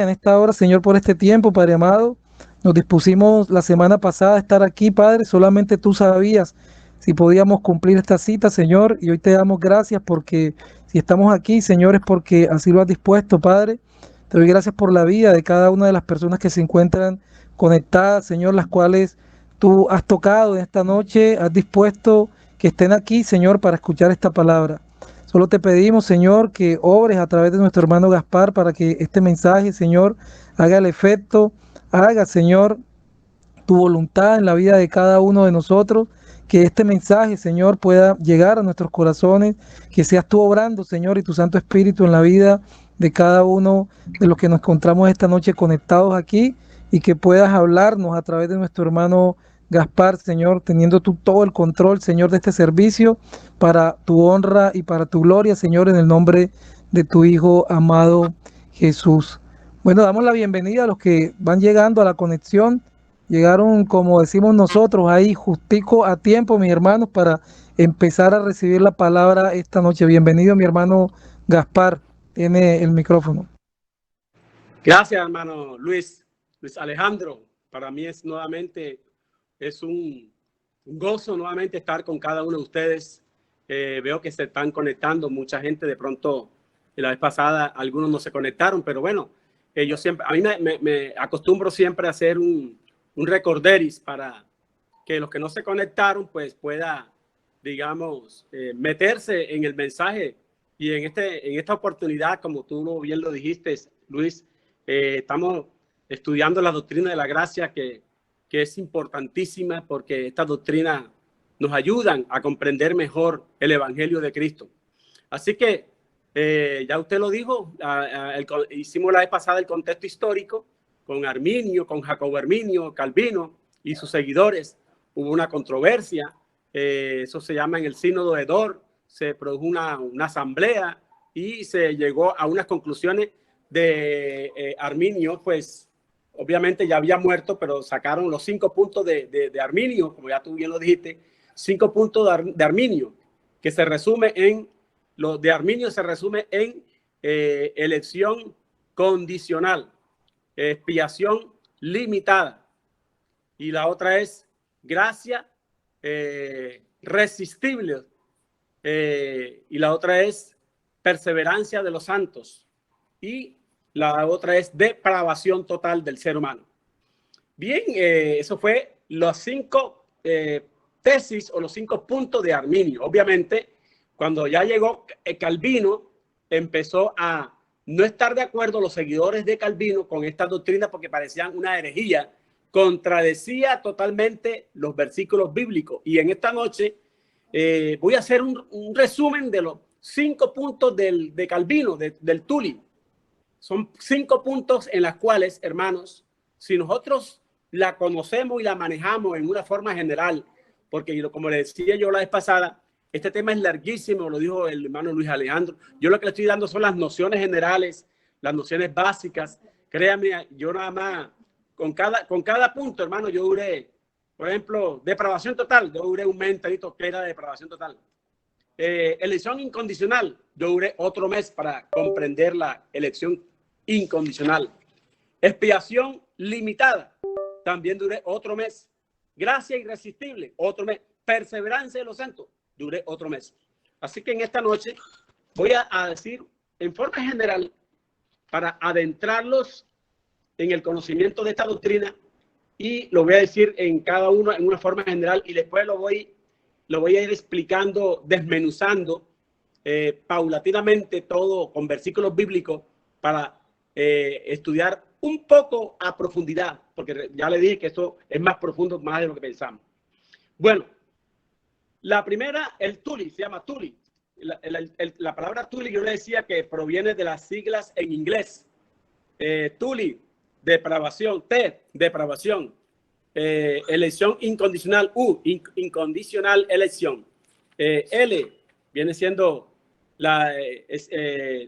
En esta hora, Señor, por este tiempo, Padre amado. Nos dispusimos la semana pasada a estar aquí, Padre. Solamente tú sabías si podíamos cumplir esta cita, Señor. Y hoy te damos gracias porque si estamos aquí, Señor, es porque así lo has dispuesto, Padre. Te doy gracias por la vida de cada una de las personas que se encuentran conectadas, Señor, las cuales tú has tocado en esta noche, has dispuesto que estén aquí, Señor, para escuchar esta palabra. Solo te pedimos, Señor, que obres a través de nuestro hermano Gaspar para que este mensaje, Señor, haga el efecto, haga, Señor, tu voluntad en la vida de cada uno de nosotros, que este mensaje, Señor, pueda llegar a nuestros corazones, que seas tú obrando, Señor, y tu Santo Espíritu en la vida de cada uno de los que nos encontramos esta noche conectados aquí y que puedas hablarnos a través de nuestro hermano Gaspar, Señor, teniendo tú todo el control, Señor, de este servicio para tu honra y para tu gloria, Señor, en el nombre de tu Hijo amado Jesús. Bueno, damos la bienvenida a los que van llegando a la conexión. Llegaron, como decimos nosotros, ahí justico a tiempo, mis hermanos, para empezar a recibir la palabra esta noche. Bienvenido, mi hermano Gaspar. Tiene el micrófono. Gracias, hermano Luis Alejandro. Para mí es un gozo nuevamente estar con cada uno de ustedes. Veo que se están conectando mucha gente. De pronto, la vez pasada, algunos no se conectaron, pero bueno, yo siempre, a mí me acostumbro siempre a hacer un recorderis para que los que no se conectaron, pues pueda, digamos, meterse en el mensaje. Y en esta oportunidad, como tú bien lo dijiste, Luis, estamos estudiando la doctrina de la gracia, que es importantísima porque estas doctrinas nos ayudan a comprender mejor el Evangelio de Cristo. Así que ya usted lo dijo, hicimos la vez pasada el contexto histórico con Arminio, con Jacobo Arminio, Calvino y sus seguidores. Hubo una controversia, eso se llama en el Sínodo de Dort, se produjo una asamblea y se llegó a unas conclusiones de Arminio, pues obviamente ya había muerto, pero sacaron los 5 puntos de Arminio, como ya tú bien lo dijiste, 5 puntos de Arminio, que se resume en, lo de Arminio se resume en elección condicional, expiación limitada, y la otra es gracia resistible, y la otra es perseverancia de los santos, y la otra es depravación total del ser humano. Bien, eso fue los 5 tesis o los 5 puntos de Arminio. Obviamente, cuando ya llegó Calvino, empezó a no estar de acuerdo los seguidores de Calvino con esta doctrina porque parecían una herejía, contradecía totalmente los versículos bíblicos. Y en esta noche voy a hacer un resumen de los 5 puntos de Calvino, del Tully. Son 5 puntos en las cuales, hermanos, si nosotros la conocemos y la manejamos en una forma general, porque como le decía yo la vez pasada, este tema es larguísimo, lo dijo el hermano Luis Alejandro. Yo lo que le estoy dando son las nociones generales, las nociones básicas. Créanme, yo nada más, con cada punto, hermano, yo duré, por ejemplo, depravación total, yo duré un mes enterito que era depravación total. Elección incondicional, yo duré otro mes para comprender la elección incondicional. Expiación limitada, también duré otro mes. Gracia irresistible, otro mes. Perseverancia de los santos, duré otro mes. Así que en esta noche voy a decir en forma general, para adentrarlos en el conocimiento de esta doctrina, y lo voy a decir en cada uno en una forma general, y después lo voy a ir explicando, desmenuzando paulatinamente todo con versículos bíblicos para estudiar un poco a profundidad, porque ya le dije que esto es más profundo, más de lo que pensamos. Bueno, la primera, el Tully, se llama Tully. La palabra Tully, yo le decía que proviene de las siglas en inglés. Tully, depravación. T, depravación. Elección incondicional. Incondicional elección. L, viene siendo la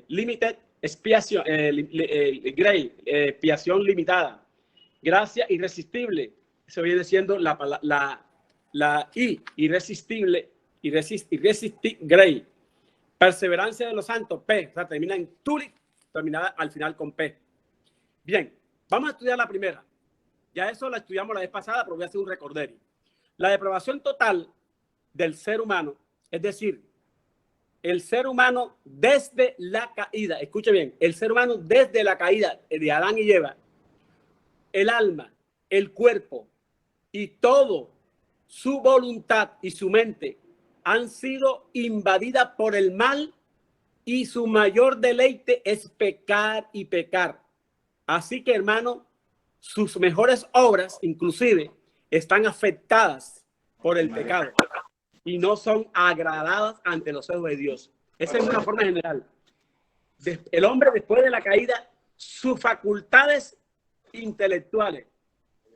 limited expiación, gray, expiación limitada. Gracia irresistible, eso viene siendo la I, irresistible, gray. Perseverancia de los santos, P, o sea, termina en Tully, terminada al final con P. Bien, vamos a estudiar la primera. Ya eso la estudiamos la vez pasada, pero voy a hacer un recorderio. La depravación total del ser humano, es decir, el ser humano desde la caída, escuche bien, el ser humano desde la caída de Adán y Eva, el alma, el cuerpo y todo su voluntad y su mente han sido invadidas por el mal y su mayor deleite es pecar y pecar. Así que, hermano, sus mejores obras inclusive están afectadas por el pecado y no son agradadas ante los ojos de Dios. Esa es una forma general. El hombre después de la caída, sus facultades intelectuales,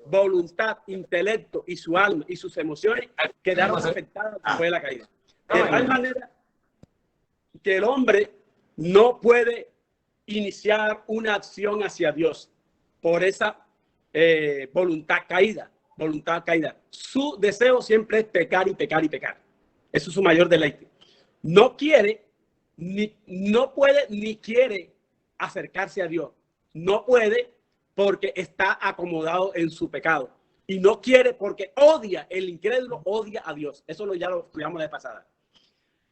voluntad, intelecto y su alma y sus emociones quedaron afectadas después de la caída. De tal manera que el hombre no puede iniciar una acción hacia Dios por esa voluntad caída. Su deseo siempre es pecar y pecar y pecar. Eso es su mayor deleite. No quiere, no puede ni quiere acercarse a Dios. No puede porque está acomodado en su pecado. Y no quiere porque odia, el incrédulo odia a Dios. Eso ya lo estudiamos la vez pasada.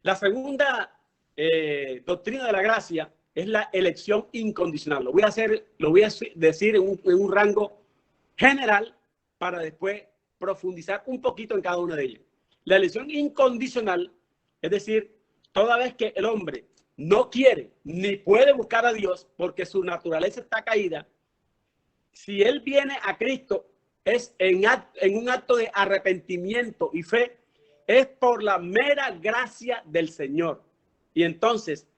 La segunda doctrina de la gracia es la elección incondicional. Lo voy a decir en un rango general para después profundizar un poquito en cada una de ellas. La elección incondicional, es decir, toda vez que el hombre no quiere ni puede buscar a Dios porque su naturaleza está caída, si él viene a Cristo es en un acto de arrepentimiento y fe, es por la mera gracia del Señor. Y entonces,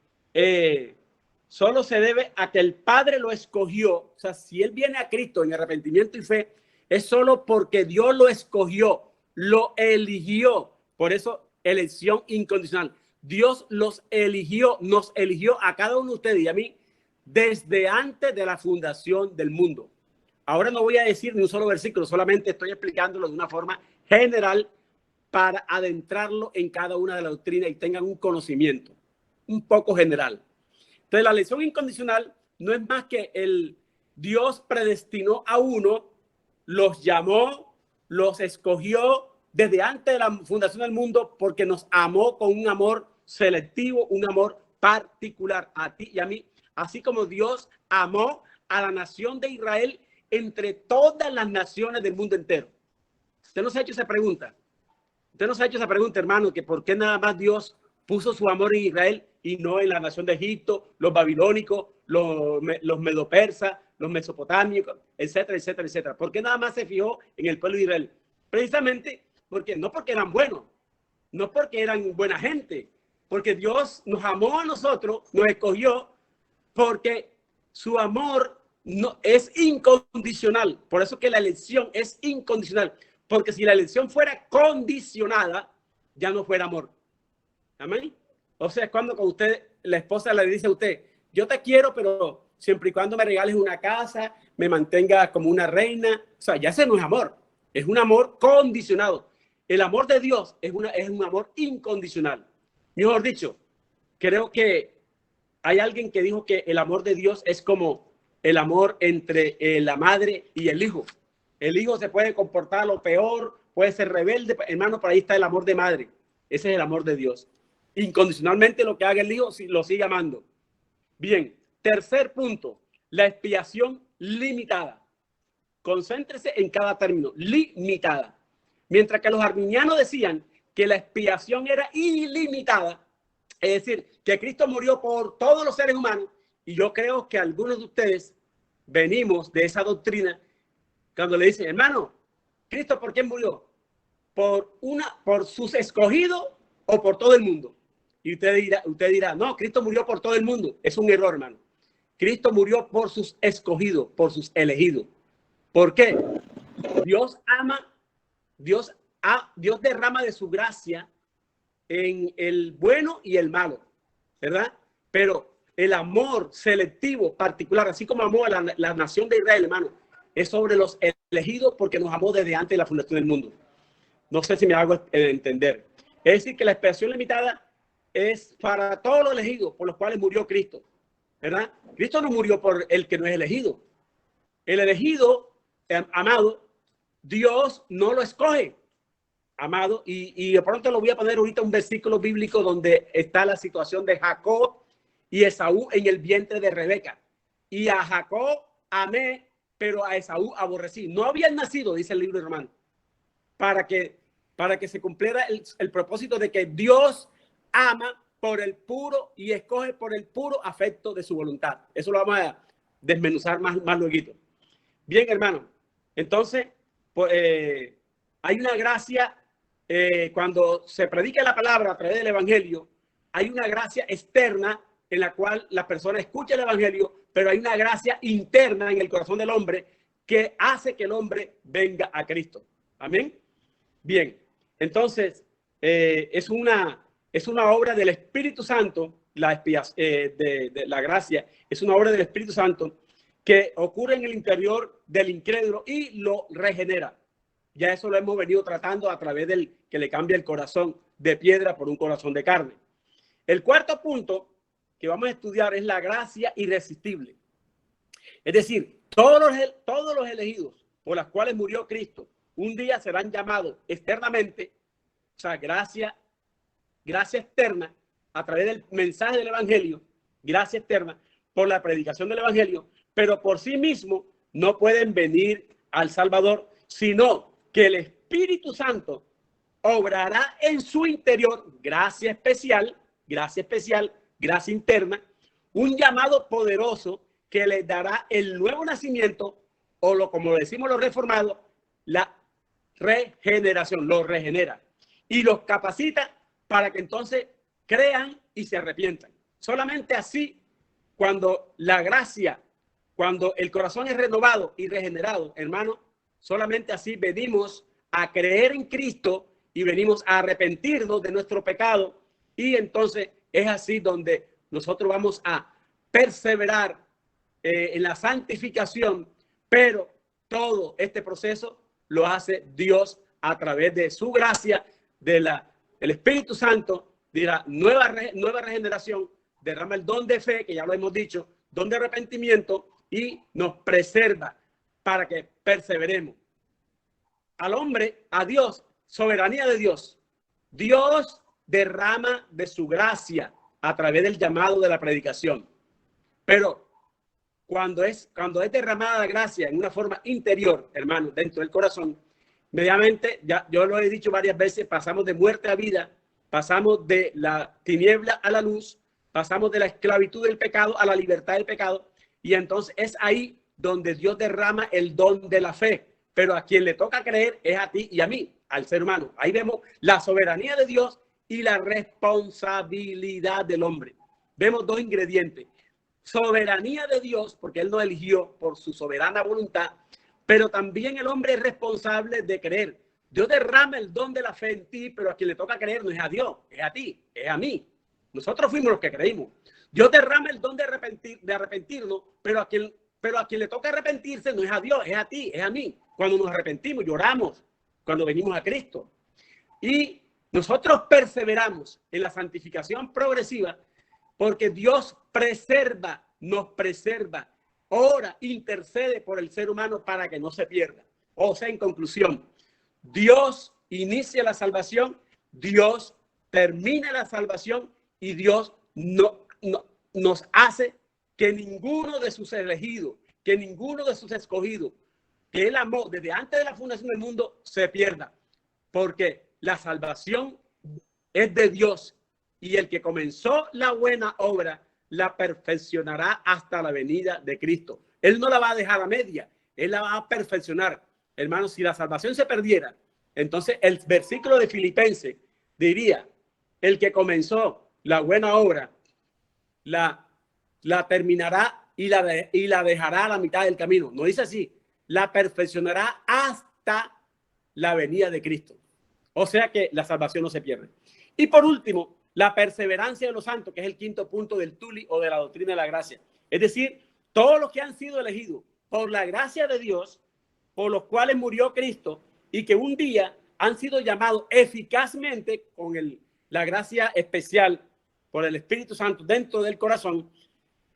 solo se debe a que el Padre lo escogió. O sea, si él viene a Cristo en arrepentimiento y fe, es solo porque Dios lo escogió, lo eligió. Por eso, elección incondicional. Dios los eligió, nos eligió a cada uno de ustedes y a mí desde antes de la fundación del mundo. Ahora no voy a decir ni un solo versículo, solamente estoy explicándolo de una forma general para adentrarlo en cada una de las doctrinas y tengan un conocimiento un poco general. Entonces, la elección incondicional no es más que el Dios predestinó a uno, los llamó, los escogió desde antes de la fundación del mundo porque nos amó con un amor selectivo, un amor particular a ti y a mí, así como Dios amó a la nación de Israel entre todas las naciones del mundo entero. Usted no se ha hecho esa pregunta. Usted no se ha hecho esa pregunta, hermano, que por qué nada más Dios puso su amor en Israel y no en la nación de Egipto, los babilónicos, los medopersas, los mesopotámicos, etcétera, etcétera, etcétera. ¿Por qué nada más se fijó en el pueblo de Israel? Precisamente porque no porque eran buenos, no porque eran buena gente, porque Dios nos amó a nosotros, nos escogió, porque su amor no es incondicional. Por eso que la elección es incondicional. Porque si la elección fuera condicionada, ya no fuera amor. Amén. O sea, es cuando con usted, la esposa le dice a usted, yo te quiero, pero siempre y cuando me regales una casa, me mantenga como una reina. O sea, ya ese no es amor. Es un amor condicionado. El amor de Dios es un amor incondicional. Mejor dicho, creo que hay alguien que dijo que el amor de Dios es como el amor entre la madre y el hijo. El hijo se puede comportar lo peor, puede ser rebelde, hermano, por ahí está el amor de madre. Ese es el amor de Dios. Incondicionalmente lo que haga el hijo lo sigue amando. Bien, tercer punto, la expiación limitada. Concéntrese en cada término, limitada. Mientras que los arminianos decían que la expiación era ilimitada, es decir, que Cristo murió por todos los seres humanos, y yo creo que algunos de ustedes venimos de esa doctrina cuando le dicen, hermano, ¿Cristo por quién murió? ¿Por sus escogidos o por todo el mundo? Y usted dirá, no, Cristo murió por todo el mundo. Es un error, hermano. Cristo murió por sus escogidos, por sus elegidos. ¿Por qué? Dios ama, Dios derrama de su gracia en el bueno y el malo, ¿verdad? Pero el amor selectivo, particular, así como amó a la nación de Israel, hermano, es sobre los elegidos porque nos amó desde antes de la fundación del mundo. No sé si me hago entender. Es decir, que la expiación limitada es para todos los elegidos por los cuales murió Cristo, ¿verdad? Cristo no murió por el que no es elegido. El elegido, amado, Dios no lo escoge, amado, y de pronto lo voy a poner ahorita un versículo bíblico donde está la situación de Jacob y Esaú en el vientre de Rebeca. Y a Jacob amé, pero a Esaú aborrecí. No habían nacido, dice el libro de Romanos, para que se cumpliera el propósito de que Dios ama por el puro y escoge por el puro afecto de su voluntad. Eso lo vamos a desmenuzar más luego. Bien, hermano. Entonces, pues, hay una gracia, cuando se predica la palabra a través del evangelio, hay una gracia externa en la cual la persona escucha el evangelio, pero hay una gracia interna en el corazón del hombre que hace que el hombre venga a Cristo. Amén. Bien, entonces, es una obra del Espíritu Santo, la gracia, es una obra del Espíritu Santo que ocurre en el interior del incrédulo y lo regenera. Ya eso lo hemos venido tratando a través del que le cambia el corazón de piedra por un corazón de carne. El cuarto punto que vamos a estudiar es la gracia irresistible. Es decir, todos los elegidos por los cuales murió Cristo, un día serán llamados externamente, o sea, gracia externa, a través del mensaje del evangelio, gracia externa, por la predicación del evangelio, pero por sí mismos no pueden venir al Salvador, sino que el Espíritu Santo obrará en su interior gracia especial, gracia interna, un llamado poderoso que les dará el nuevo nacimiento, o como decimos los reformados, la regeneración, los regenera y los capacita para que entonces crean y se arrepientan. Solamente así, cuando la gracia, cuando el corazón es renovado y regenerado, hermano, solamente así venimos a creer en Cristo y venimos a arrepentirnos de nuestro pecado, y entonces es así donde nosotros vamos a perseverar en la santificación, pero todo este proceso lo hace Dios a través de su gracia, del Espíritu Santo, de la nueva regeneración, derrama el don de fe, que ya lo hemos dicho, don de arrepentimiento, y nos preserva para que perseveremos. Al hombre, a Dios, soberanía de Dios. Dios derrama de su gracia a través del llamado de la predicación. Pero cuando es derramada la gracia en una forma interior, hermano, dentro del corazón, mediamente, ya yo lo he dicho varias veces, pasamos de muerte a vida, pasamos de la tiniebla a la luz, pasamos de la esclavitud del pecado a la libertad del pecado, y entonces es ahí donde Dios derrama el don de la fe. Pero a quien le toca creer es a ti y a mí, al ser humano. Ahí vemos la soberanía de Dios y la responsabilidad del hombre. Vemos dos ingredientes: soberanía de Dios, porque Él nos eligió por su soberana voluntad, pero también el hombre es responsable de creer. Dios derrama el don de la fe en ti, pero a quien le toca creer no es a Dios, es a ti, es a mí. Nosotros fuimos los que creímos. Dios derrama el don de arrepentirnos, pero a quien le toca arrepentirse no es a Dios, es a ti, es a mí. Cuando nos arrepentimos, lloramos, cuando venimos a Cristo. Y nosotros perseveramos en la santificación progresiva porque Dios nos preserva, ora, intercede por el ser humano para que no se pierda. O sea, en conclusión, Dios inicia la salvación, Dios termina la salvación, y Dios nos hace que ninguno de sus elegidos, que ninguno de sus escogidos, que Él amó desde antes de la fundación del mundo, se pierda. Porque la salvación es de Dios, y el que comenzó la buena obra la perfeccionará hasta la venida de Cristo. Él no la va a dejar a media, Él la va a perfeccionar. Hermanos, si la salvación se perdiera, entonces el versículo de Filipenses diría: el que comenzó la buena obra la terminará y la dejará a la mitad del camino. No dice así, la perfeccionará hasta la venida de Cristo. O sea que la salvación no se pierde. Y por último, la perseverancia de los santos, que es el quinto punto del Tuli o de la doctrina de la gracia. Es decir, todos los que han sido elegidos por la gracia de Dios, por los cuales murió Cristo, y que un día han sido llamados eficazmente con la gracia especial por el Espíritu Santo dentro del corazón,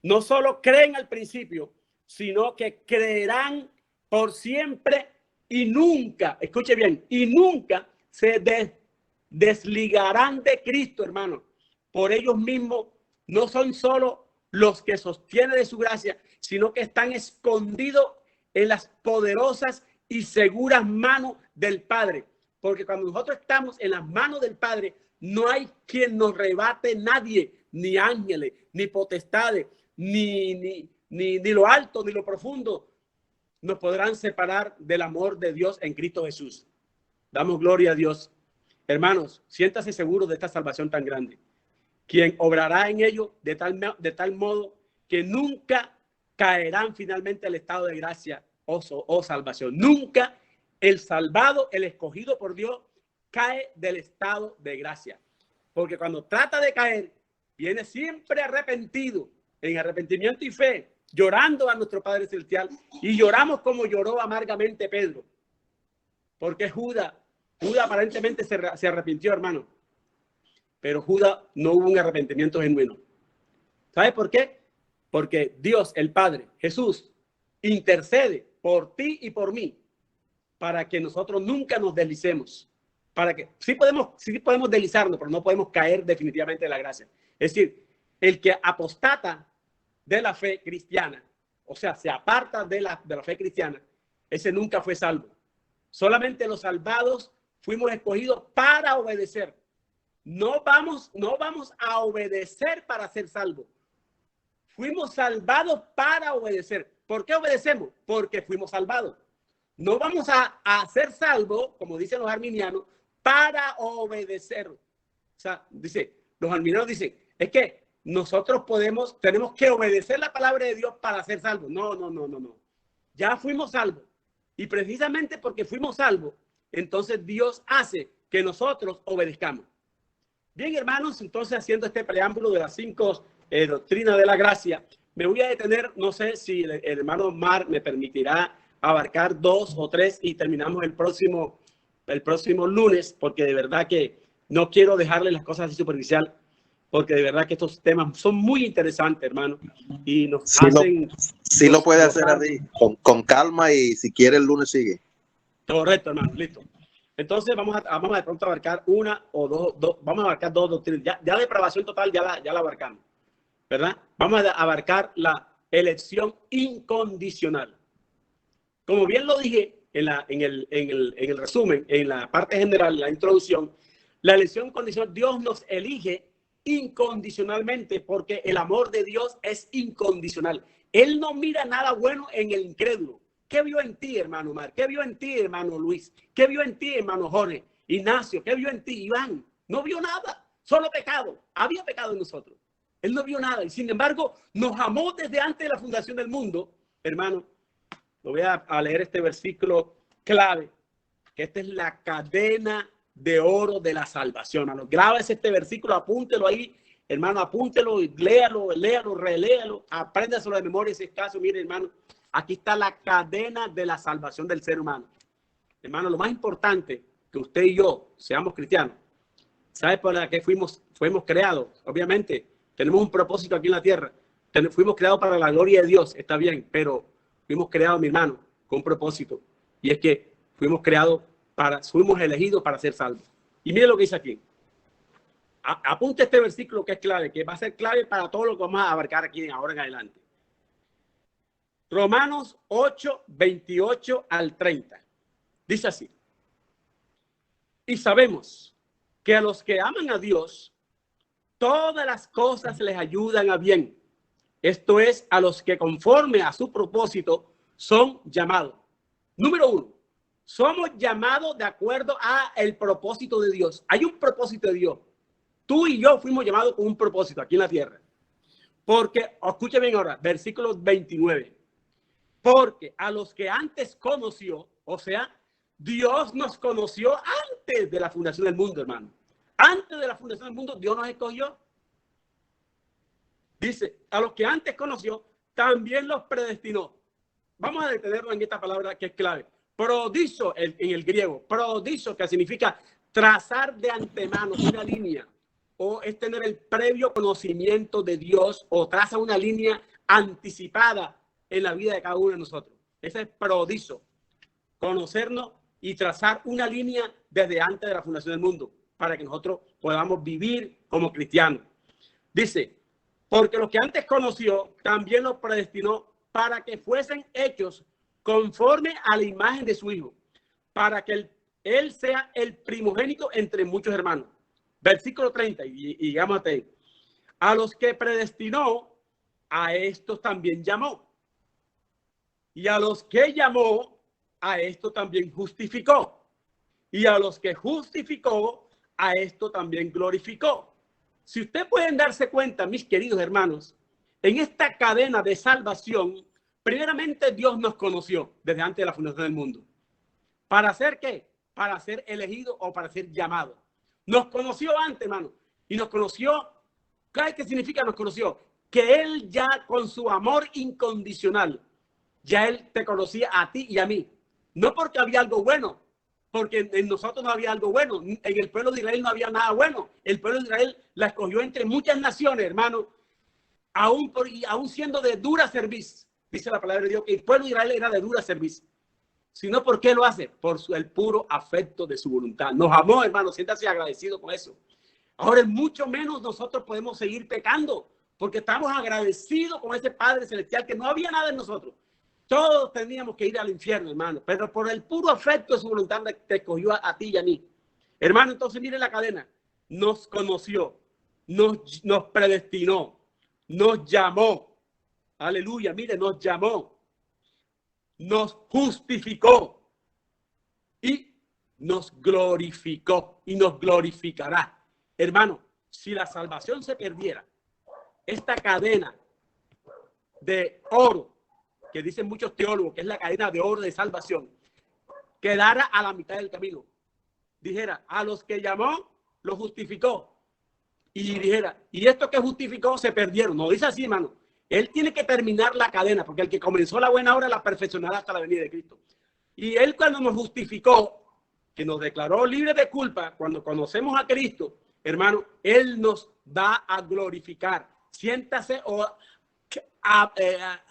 no solo creen al principio, sino que creerán por siempre y nunca, escuche bien, y nunca se desligarán de Cristo, hermano. Por ellos mismos no son solo los que sostienen de su gracia, sino que están escondidos en las poderosas y seguras manos del Padre. Porque cuando nosotros estamos en las manos del Padre, no hay quien nos rebate, nadie, ni ángeles, ni potestades, ni lo alto, ni lo profundo, nos podrán separar del amor de Dios en Cristo Jesús. Damos gloria a Dios. Hermanos, siéntase seguros de esta salvación tan grande, quien obrará en ello de tal modo que nunca caerán finalmente al estado de gracia o salvación. Nunca el salvado, el escogido por Dios, cae del estado de gracia. Porque cuando trata de caer, viene siempre arrepentido, en arrepentimiento y fe, llorando a nuestro Padre Celestial. Y lloramos como lloró amargamente Pedro. Porque Judas aparentemente se arrepintió, hermano. Pero Judas no hubo un arrepentimiento genuino. ¿Sabe por qué? Porque Dios, el Padre, Jesús, intercede por ti y por mí para que nosotros nunca nos deslicemos. Para que sí podemos deslizarnos, pero no podemos caer definitivamente de la gracia. Es decir, el que apostata de la fe cristiana, o sea, se aparta de la fe cristiana, ese nunca fue salvo. Solamente los salvados fuimos escogidos para obedecer. No vamos a obedecer para ser salvos. Fuimos salvados para obedecer. ¿Por qué obedecemos? Porque fuimos salvados. No vamos a ser salvos, como dicen los arminianos, para obedecer. O sea, los arminianos dicen, es que nosotros tenemos que obedecer la palabra de Dios para ser salvos. No. Ya fuimos salvos. Y precisamente porque fuimos salvos, entonces Dios hace que nosotros obedezcamos. Bien, hermanos, entonces haciendo este preámbulo de las 5 doctrinas de la gracia, me voy a detener, no sé si el hermano Mar me permitirá abarcar 2 o 3 y terminamos el próximo lunes, porque de verdad que no quiero dejarle las cosas así superficial, porque de verdad que estos temas son muy interesantes, hermano, y nos hacen... Sí lo puede hacer así, con calma, y si quiere el lunes sigue. Correcto, hermano, listo. Entonces vamos a de pronto abarcar una o dos, vamos a abarcar 2 doctrinas. Ya depravación total ya la abarcamos, ¿verdad? Vamos a abarcar la elección incondicional. Como bien lo dije en el resumen, en la parte general, la introducción, la elección incondicional, Dios nos elige incondicionalmente porque el amor de Dios es incondicional. Él no mira nada bueno en el incrédulo. ¿Qué vio en ti, hermano Mar? ¿Qué vio en ti, hermano Luis? ¿Qué vio en ti, hermano Jorge? Ignacio, ¿qué vio en ti, Iván? No vio nada, solo pecado. Había pecado en nosotros. Él no vio nada y sin embargo nos amó desde antes de la fundación del mundo. Hermano, lo voy a leer este versículo clave, que esta es la cadena de oro de la salvación. Hermano, grábese este versículo, apúntelo ahí, hermano, apúntelo, léalo, reléalo, apréndaselo de memoria si es caso. Mire, hermano, aquí está la cadena de la salvación del ser humano. Hermano, lo más importante que usted y yo seamos cristianos. ¿Sabe para qué fuimos creados? Obviamente, tenemos un propósito aquí en la tierra. Fuimos creados para la gloria de Dios, está bien, pero fuimos creados, mi hermano, con un propósito. Y es que fuimos elegidos para ser salvos. Y mire lo que dice aquí. Apunte este versículo que es clave, que va a ser clave para todo lo que vamos a abarcar aquí ahora en adelante. Romanos 8, 28 al 30. Dice así. Y sabemos que a los que aman a Dios, todas las cosas les ayudan a bien. Esto es, a los que conforme a su propósito son llamados. Número 1. Somos llamados de acuerdo a el propósito de Dios. Hay un propósito de Dios. Tú y yo fuimos llamados con un propósito aquí en la tierra. Porque, escuchen bien ahora, versículo 29. Porque a los que antes conoció, o sea, Dios nos conoció antes de la fundación del mundo, hermano. Antes de la fundación del mundo, Dios nos escogió. Dice, a los que antes conoció, también los predestinó. Vamos a detenernos en esta palabra que es clave. Prodiso en el griego. Prodiso, que significa trazar de antemano una línea. O es tener el previo conocimiento de Dios, o traza una línea anticipada en la vida de cada uno de nosotros. Ese es Paradiso, conocernos y trazar una línea desde antes de la fundación del mundo para que nosotros podamos vivir como cristianos. Dice, porque los que antes conoció, también los predestinó para que fuesen hechos conforme a la imagen de su Hijo, para que él sea el primogénito entre muchos hermanos. Versículo 30, y llegamos a ahí. A los que predestinó, a estos también llamó. Y a los que llamó, a esto también justificó. Y a los que justificó, a esto también glorificó. Si ustedes pueden darse cuenta, mis queridos hermanos, en esta cadena de salvación, primeramente Dios nos conoció desde antes de la fundación del mundo. ¿Para hacer qué? Para ser elegido o para ser llamado. Nos conoció antes, hermano. Y nos conoció. ¿Qué significa nos conoció? Que Él ya con su amor incondicional, ya Él te conocía a ti y a mí. No porque había algo bueno, porque en nosotros no había algo bueno. En el pueblo de Israel no había nada bueno. El pueblo de Israel la escogió entre muchas naciones, hermano, aún siendo de dura cerviz. Dice la palabra de Dios que el pueblo de Israel era de dura cerviz. Sino, ¿por qué lo hace? Por el puro afecto de su voluntad. Nos amó, hermano, siéntase agradecido con eso. Ahora, mucho menos nosotros podemos seguir pecando, porque estamos agradecidos con ese Padre Celestial que no había nada en nosotros. Todos teníamos que ir al infierno, hermano, pero por el puro afecto de su voluntad te escogió a ti y a mí. Hermano, entonces mire la cadena. Nos conoció, nos predestinó, nos llamó. Aleluya, mire, nos llamó, nos justificó y nos glorificó y nos glorificará. Hermano, si la salvación se perdiera, esta cadena de oro, que dicen muchos teólogos que es la cadena de oro de salvación, quedara a la mitad del camino. Dijera, a los que llamó, los justificó. Y dijera, y estos que justificó se perdieron. No dice así, hermano. Él tiene que terminar la cadena, porque el que comenzó la buena obra la perfeccionará hasta la venida de Cristo. Y Él cuando nos justificó, que nos declaró libres de culpa, cuando conocemos a Cristo, hermano, Él nos va a glorificar. Siéntase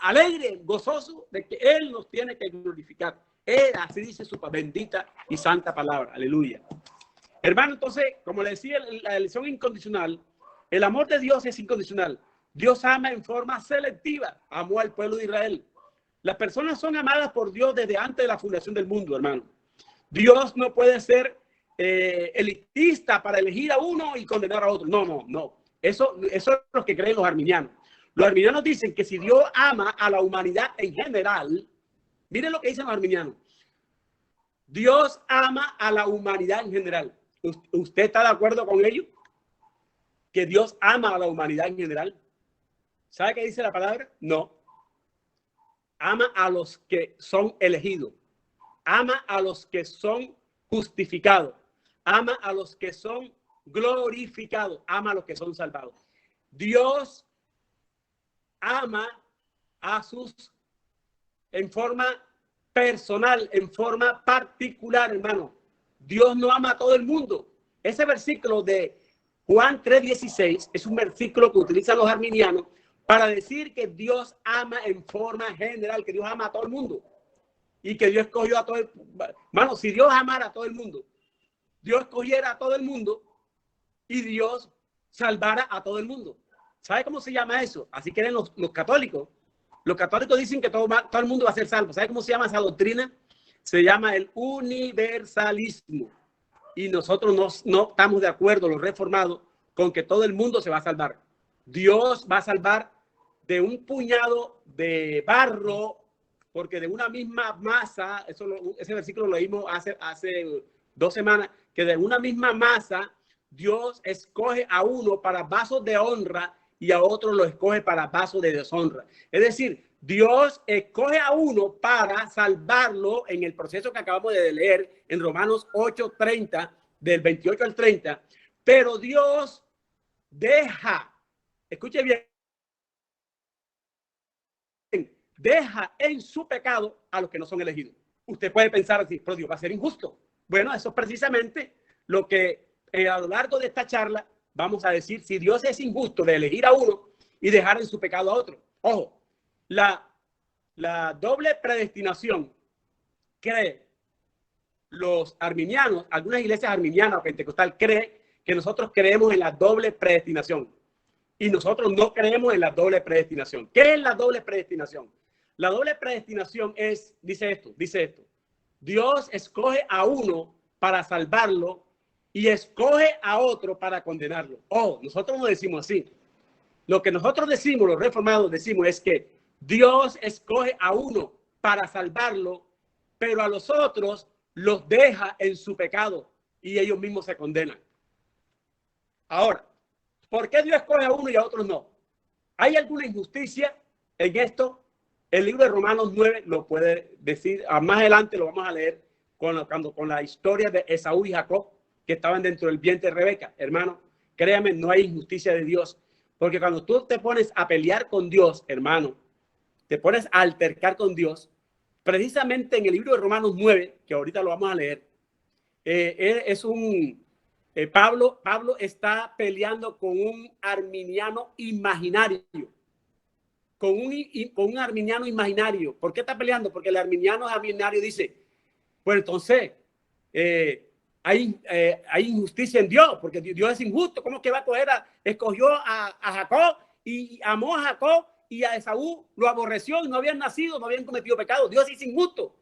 alegre, gozoso de que Él nos tiene que glorificar. Él, así dice su bendita y santa palabra. Aleluya. Hermano, entonces, como le decía, la elección incondicional, el amor de Dios es incondicional. Dios ama en forma selectiva. Amó al pueblo de Israel. Las personas son amadas por Dios desde antes de la fundación del mundo, hermano. Dios no puede ser elitista para elegir a uno y condenar a otro. No. Eso es lo que creen los arminianos. Los arminianos dicen que si Dios ama a la humanidad en general, miren lo que dicen los arminianos. Dios ama a la humanidad en general. ¿Usted está de acuerdo con ellos? Que Dios ama a la humanidad en general. ¿Sabe qué dice la palabra? No. Ama a los que son elegidos. Ama a los que son justificados. Ama a los que son glorificados. Ama a los que son salvados. Dios ama a sus en forma personal, en forma particular, hermano. Dios no ama a todo el mundo. Ese versículo de Juan 3:16 es un versículo que utilizan los arminianos para decir que Dios ama en forma general, que Dios ama a todo el mundo y que Dios escogió a todo el mundo. Hermano, si Dios amara a todo el mundo, Dios escogiera a todo el mundo y Dios salvara a todo el mundo. ¿Sabe cómo se llama eso? Así creen los católicos. Los católicos dicen que todo el mundo va a ser salvo. ¿Sabe cómo se llama esa doctrina? Se llama el universalismo. Y nosotros no estamos de acuerdo, los reformados, con que todo el mundo se va a salvar. Dios va a salvar de un puñado de barro, porque de una misma masa, ese versículo lo leímos hace 2 semanas, que de una misma masa Dios escoge a uno para vasos de honra y a otro lo escoge para vasos de deshonra. Es decir, Dios escoge a uno para salvarlo en el proceso que acabamos de leer en Romanos 8:30, del 28 al 30, pero Dios deja, escuche bien, deja en su pecado a los que no son elegidos. Usted puede pensar así, pero Dios va a ser injusto. Bueno, eso es precisamente lo que a lo largo de esta charla vamos a decir, si Dios es injusto de elegir a uno y dejar en su pecado a otro. Ojo, la la doble predestinación cree los arminianos, algunas iglesias arminianas o pentecostal cree que nosotros creemos en la doble predestinación y nosotros no creemos en la doble predestinación. ¿Qué es la doble predestinación? La doble predestinación es, dice esto, Dios escoge a uno para salvarlo y escoge a otro para condenarlo. Oh, nosotros no decimos así. Lo que nosotros decimos, los reformados decimos, es que Dios escoge a uno para salvarlo, pero a los otros los deja en su pecado y ellos mismos se condenan. Ahora, ¿por qué Dios escoge a uno y a otros no? ¿Hay alguna injusticia en esto? El libro de Romanos 9 lo puede decir. Más adelante lo vamos a leer con la historia de Esaú y Jacob, que estaban dentro del vientre de Rebeca. Hermano, créame, no hay injusticia de Dios. Porque cuando tú te pones a pelear con Dios, hermano, te pones a altercar con Dios, precisamente en el libro de Romanos 9, que ahorita lo vamos a leer, Pablo está peleando con un arminiano imaginario. Con un arminiano imaginario. ¿Por qué está peleando? Porque el arminiano dice, pues entonces hay injusticia en Dios, porque Dios es injusto. ¿Cómo que va a escogió a Jacob y amó a Jacob y a Esaú lo aborreció y no habían nacido, no habían cometido pecado? Dios es injusto.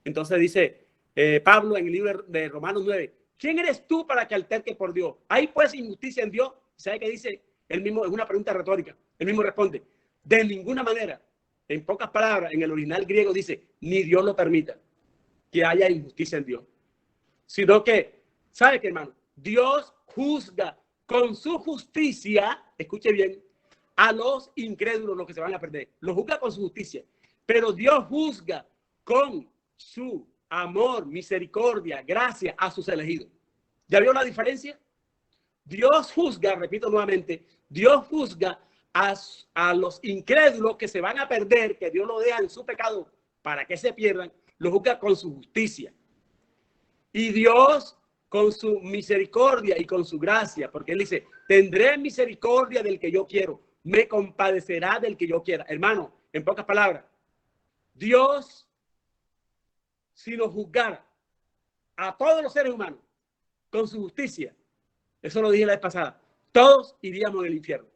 Entonces dice Pablo en el libro de Romanos 9, ¿quién eres tú para que alterques por Dios? ¿Hay pues injusticia en Dios? ¿Sabe qué dice? Él mismo, es una pregunta retórica. Él mismo responde, de ninguna manera. En pocas palabras, en el original griego dice, ni Dios lo permita que haya injusticia en Dios. Sino que, ¿sabe qué, hermano? Dios juzga con su justicia, escuche bien, a los incrédulos, los que se van a perder. Los juzga con su justicia. Pero Dios juzga con su amor, misericordia, gracia a sus elegidos. ¿Ya vio la diferencia? Dios juzga, repito nuevamente, Dios juzga a los incrédulos que se van a perder, que Dios lo deja en su pecado para que se pierdan, lo juzga con su justicia. Y Dios con su misericordia y con su gracia, porque Él dice, tendré misericordia del que yo quiero, me compadecerá del que yo quiera. Hermano, en pocas palabras, Dios, si nos juzgara a todos los seres humanos con su justicia, eso lo dije la vez pasada, todos iríamos al infierno.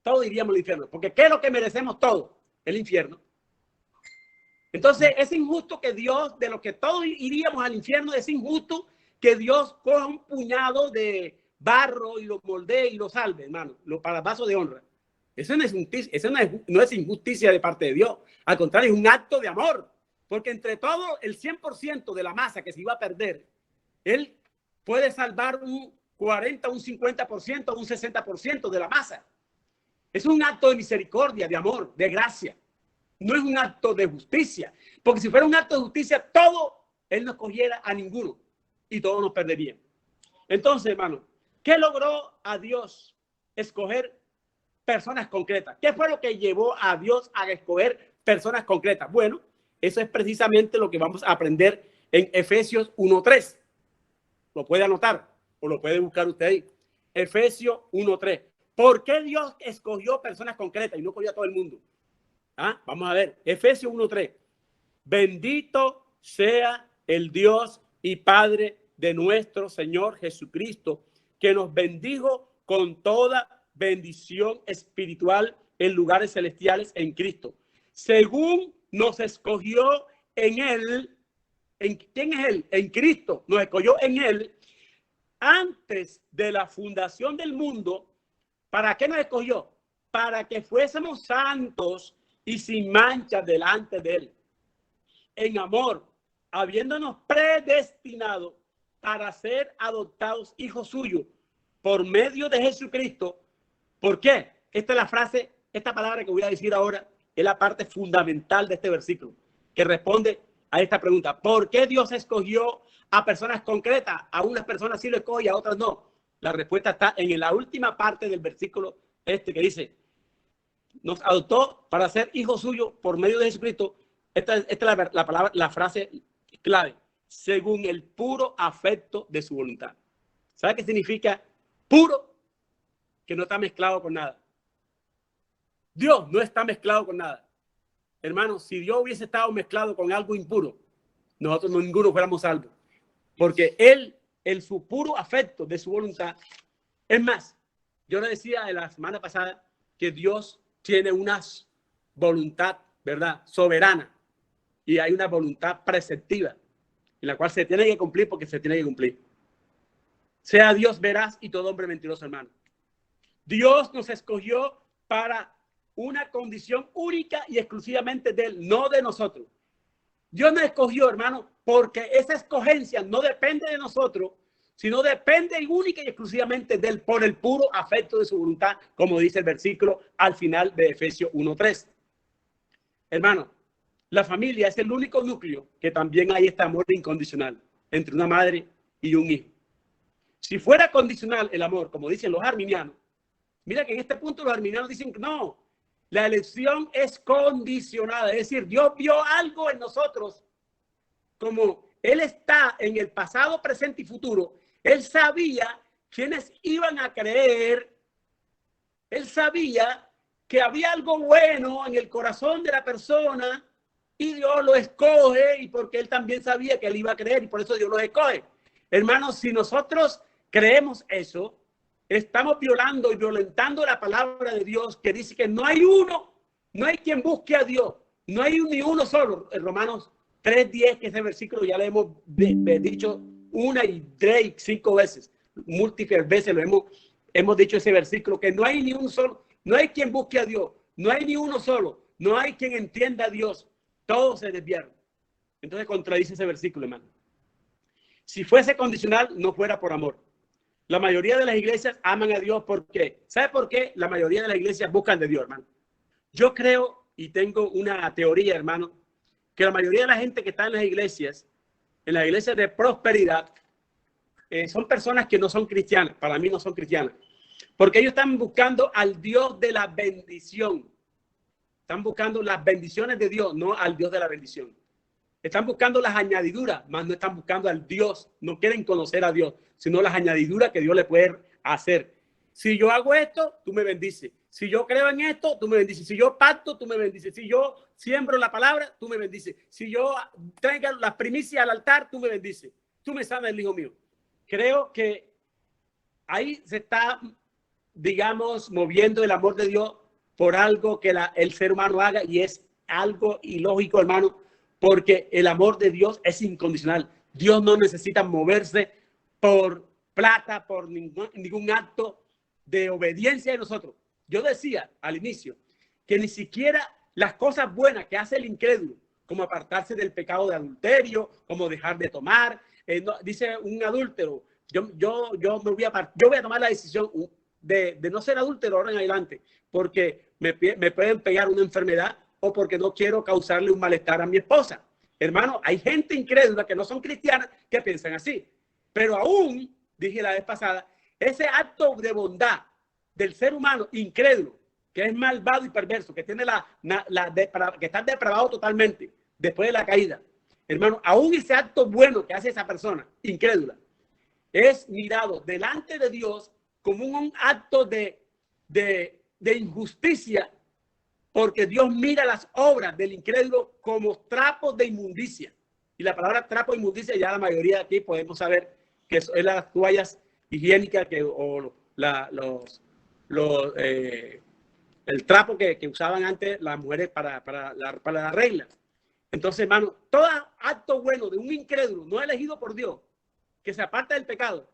Todos iríamos al infierno, porque ¿qué es lo que merecemos todos? El infierno. Entonces es injusto que Dios, de lo que todos iríamos al infierno, es injusto que Dios coja un puñado de barro y lo moldee y lo salve, hermano, para vaso de honra. Eso no es injusticia, no es injusticia de parte de Dios. Al contrario, es un acto de amor, porque entre todo el 100% de la masa que se iba a perder, Él puede salvar un 40, un 50%, un 60% de la masa. Es un acto de misericordia, de amor, de gracia. No es un acto de justicia. Porque si fuera un acto de justicia, Él no escogiera a ninguno y todos nos perderían. Entonces, hermano, ¿qué logró a Dios escoger personas concretas? ¿Qué fue lo que llevó a Dios a escoger personas concretas? Bueno, eso es precisamente lo que vamos a aprender en Efesios 1:3. Lo puede anotar o lo puede buscar usted ahí. Efesios 1:3. ¿Por qué Dios escogió personas concretas y no escogió a todo el mundo? Vamos a ver. Efesios 1:3. Bendito sea el Dios y Padre de nuestro Señor Jesucristo, que nos bendijo con toda bendición espiritual en lugares celestiales en Cristo, según nos escogió en Él. ¿Quién es Él? En Cristo. Nos escogió en Él antes de la fundación del mundo. ¿Para qué nos escogió? Para que fuésemos santos y sin mancha delante de Él, en amor, habiéndonos predestinado para ser adoptados hijos suyos por medio de Jesucristo. ¿Por qué? Esta es la frase, esta palabra que voy a decir ahora es la parte fundamental de este versículo, que responde a esta pregunta. ¿Por qué Dios escogió a personas concretas? A unas personas sí lo escoge y a otras no. La respuesta está en la última parte del versículo que dice, nos adoptó para ser hijos suyos por medio de Jesucristo. Esta es la palabra, la frase clave, según el puro afecto de su voluntad. ¿Sabe qué significa puro? Que no está mezclado con nada. Dios no está mezclado con nada. hermanos, si Dios hubiese estado mezclado con algo impuro, nosotros ninguno fuéramos salvos. Porque Él, en su puro afecto de su voluntad, es más, yo le decía de la semana pasada que Dios tiene una voluntad, ¿verdad?, soberana, y hay una voluntad preceptiva en la cual se tiene que cumplir porque se tiene que cumplir. Sea Dios veraz y todo hombre mentiroso, hermano. Dios nos escogió para una condición única y exclusivamente de Él, no de nosotros. Dios nos escogió, hermano, porque esa escogencia no depende de nosotros, sino depende única y exclusivamente de Él por el puro afecto de su voluntad, como dice el versículo al final de Efesios 1:3. Hermano, la familia es el único núcleo que también hay este amor incondicional entre una madre y un hijo. Si fuera condicional el amor, como dicen los arminianos, mira que en este punto los arminianos dicen que no, la elección es condicionada, es decir, Dios vio algo en nosotros, como Él está en el pasado, presente y futuro. Él sabía quiénes iban a creer, Él sabía que había algo bueno en el corazón de la persona y Dios lo escoge, y porque Él también sabía que Él iba a creer y por eso Dios lo escoge. Hermanos, si nosotros creemos eso, estamos violando y violentando la palabra de Dios, que dice que no hay uno, no hay quien busque a Dios, no hay ni uno solo. En Romanos 3:10, que ese versículo ya le hemos dicho 1 y 3 y 5 veces, múltiples veces lo hemos dicho ese versículo, que no hay ni un solo, no hay quien busque a Dios, no hay ni uno solo, no hay quien entienda a Dios, todos se desviaron. Entonces contradice ese versículo, hermano. Si fuese condicional, no fuera por amor. La mayoría de las iglesias aman a Dios. ¿Por qué? ¿Sabe por qué? La mayoría de las iglesias buscan de Dios, hermano. Yo creo y tengo una teoría, hermano, que la mayoría de la gente que está en las iglesias de prosperidad, son personas que no son cristianas. Para mí no son cristianas. Porque ellos están buscando al Dios de la bendición. Están buscando las bendiciones de Dios, no al Dios de la bendición. Están buscando las añadiduras, más no están buscando al Dios. No quieren conocer a Dios, sino las añadiduras que Dios le puede hacer. Si yo hago esto, tú me bendices. Si yo creo en esto, tú me bendices. Si yo pacto, tú me bendices. Si yo siembro la palabra, tú me bendices. Si yo traigo las primicias al altar, tú me bendices. Tú me sanas el hijo mío. Creo que ahí se está, digamos, moviendo el amor de Dios por algo que el ser humano haga, y es algo ilógico, hermano, porque el amor de Dios es incondicional. Dios no necesita moverse por plata, por ningún acto de obediencia de nosotros. Yo decía al inicio que ni siquiera las cosas buenas que hace el incrédulo, como apartarse del pecado de adulterio, como dejar de tomar, dice un adúltero, yo voy a tomar la decisión de no ser adúltero ahora en adelante, porque me pueden pegar una enfermedad o porque no quiero causarle un malestar a mi esposa. Hermano, hay gente incrédula que no son cristianas que piensan así. Pero aún, dije la vez pasada, ese acto de bondad del ser humano incrédulo, que es malvado y perverso, que tiene que está depravado totalmente después de la caída. Hermano, aún ese acto bueno que hace esa persona incrédula es mirado delante de Dios como un acto de injusticia, porque Dios mira las obras del incrédulo como trapos de inmundicia. Y la palabra trapo de inmundicia, ya la mayoría de aquí podemos saber que es las toallas higiénicas el trapo que usaban antes las mujeres para la regla. Entonces, hermano, todo acto bueno de un incrédulo no elegido por Dios, que se aparta del pecado,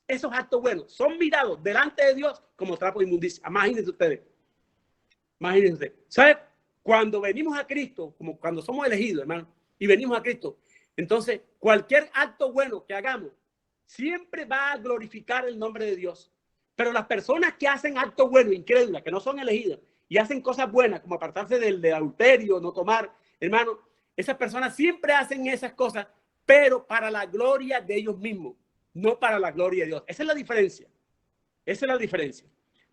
esos actos buenos son mirados delante de Dios como trapo de inmundicia. Imagínense ustedes. Imagínense. ¿Sabe? Cuando venimos a Cristo, como cuando somos elegidos, hermano, y venimos a Cristo, entonces cualquier acto bueno que hagamos siempre va a glorificar el nombre de Dios. Pero las personas que hacen actos buenos, incrédulas, que no son elegidas, y hacen cosas buenas, como apartarse del adulterio, no tomar, hermano, esas personas siempre hacen esas cosas, pero para la gloria de ellos mismos, no para la gloria de Dios. Esa es la diferencia. Esa es la diferencia.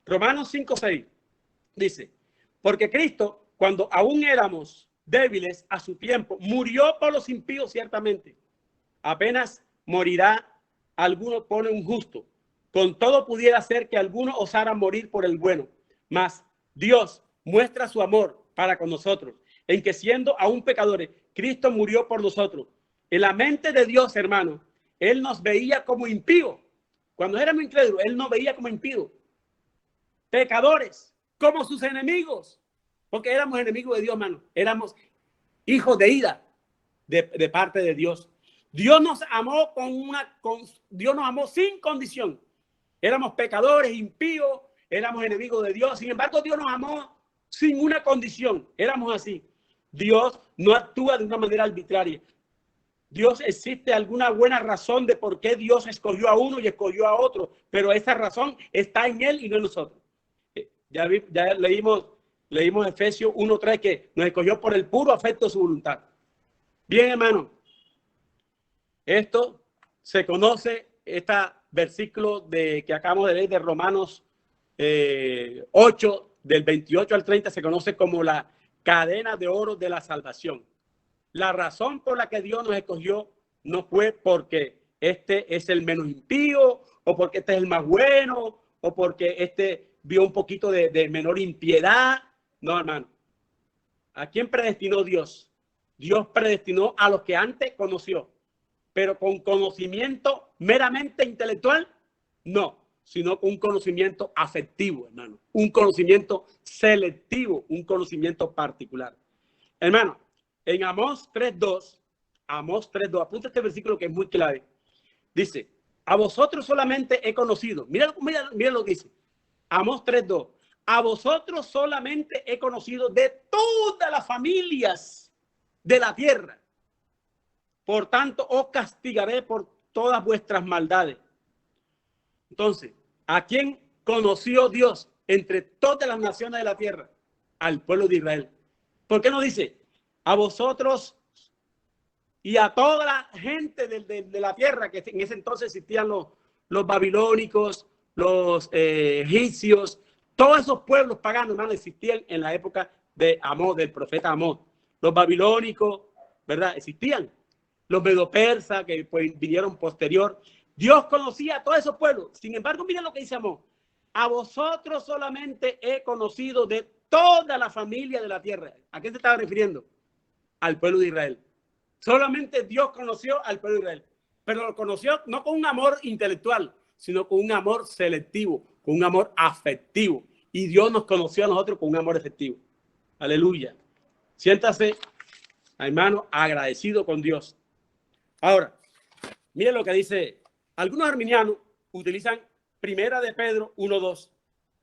Romanos 5:6 dice: porque Cristo, cuando aún éramos débiles a su tiempo, murió por los impíos ciertamente. Apenas morirá alguno por un justo. Con todo pudiera ser que alguno osara morir por el bueno. Mas Dios muestra su amor para con nosotros, en que siendo aún pecadores, Cristo murió por nosotros. En la mente de Dios, hermano, Él nos veía como impíos. Cuando éramos incrédulos, Él nos veía como impíos, pecadores, como sus enemigos, porque éramos enemigos de Dios, hermano. Éramos hijos de ira de parte de Dios. Dios nos amó Dios nos amó sin condición. Éramos pecadores, impíos, éramos enemigos de Dios. Sin embargo, Dios nos amó sin una condición. Éramos así. Dios no actúa de una manera arbitraria. Dios, existe alguna buena razón de por qué Dios escogió a uno y escogió a otro, pero esa razón está en Él y no en nosotros. Ya leímos Efesios 1:3, que nos escogió por el puro afecto de su voluntad. Bien, hermano, esto se conoce, este versículo que acabamos de leer de Romanos 8, del 28 al 30, se conoce como la cadena de oro de la salvación. La razón por la que Dios nos escogió no fue porque este es el menos impío, o porque este es el más bueno, o porque este vio un poquito de menor impiedad. No, hermano. ¿A quién predestinó Dios? Dios predestinó a los que antes conoció, pero con conocimiento meramente intelectual, no, sino con un conocimiento afectivo, hermano. Un conocimiento selectivo, un conocimiento particular. Hermano, en Amós 3:2, apunta este versículo que es muy clave. Dice, a vosotros solamente he conocido. Mira lo que dice. Amós 3:2. A vosotros solamente he conocido de todas las familias de la tierra. Por tanto, os castigaré por todas vuestras maldades. Entonces, ¿a quién conoció Dios entre todas las naciones de la tierra? Al pueblo de Israel. ¿Por qué no dice a vosotros y a toda la gente de la tierra? Que en ese entonces existían los babilónicos, los egipcios, todos esos pueblos paganos, hermano, existían en la época de Amós, del profeta Amós. Los babilónicos, ¿verdad? Existían. Los medopersas que pues, vinieron posterior. Dios conocía a todos esos pueblos. Sin embargo, miren lo que dice Amós. A vosotros solamente he conocido de toda la familia de la tierra. ¿A qué se estaba refiriendo? Al pueblo de Israel. Solamente Dios conoció al pueblo de Israel. Pero lo conoció no con un amor intelectual, sino con un amor selectivo, con un amor afectivo. Y Dios nos conoció a nosotros con un amor efectivo. Aleluya. Siéntase, hermano, agradecido con Dios. Ahora, miren lo que dice. Algunos arminianos utilizan Primera de Pedro 1:2.